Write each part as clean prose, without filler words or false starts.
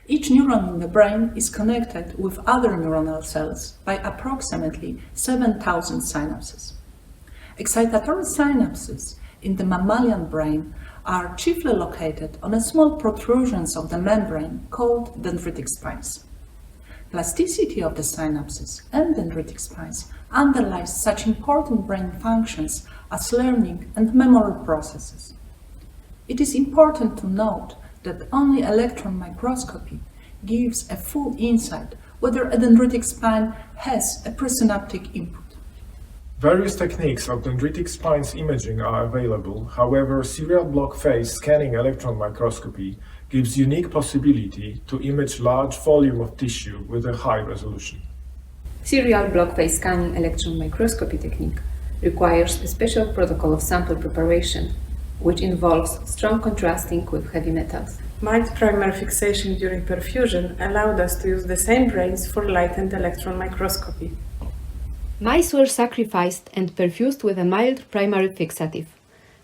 Each neuron in the brain is connected with other neuronal cells by approximately 7,000 synapses. Excitatory synapses in the mammalian brain are chiefly located on a small protrusions of the membrane called dendritic spines. Plasticity of the synapses and dendritic spines underlies such important brain functions as learning and memory processes. It is important to note that only electron microscopy gives a full insight whether a dendritic spine has a presynaptic input. Various techniques of dendritic spines imaging are available. However, serial block-face scanning electron microscopy gives unique possibility to image large volume of tissue with a high resolution. Serial block-face scanning electron microscopy technique requires a special protocol of sample preparation, which involves strong contrasting with heavy metals. Mild primary fixation during perfusion allowed us to use the same brains for light and electron microscopy. Mice were sacrificed and perfused with a mild primary fixative.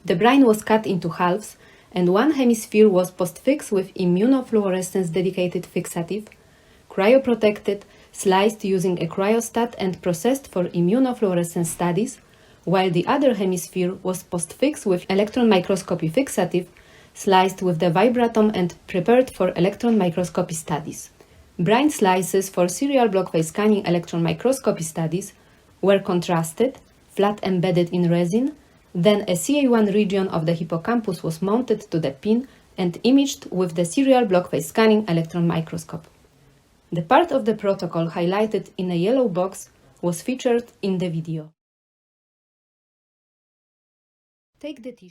The brain was cut into halves, and one hemisphere was postfixed with immunofluorescence-dedicated fixative, cryoprotected, sliced using a cryostat and processed for immunofluorescence studies, while the other hemisphere was postfixed with electron microscopy fixative, sliced with the vibratome and prepared for electron microscopy studies. Brain slices for serial block-face scanning electron microscopy studies were contrasted, flat embedded in resin, then a CA1 region of the hippocampus was mounted to the pin and imaged with the serial block-face scanning electron microscope. The part of the protocol highlighted in a yellow box was featured in the video. Take the tissue.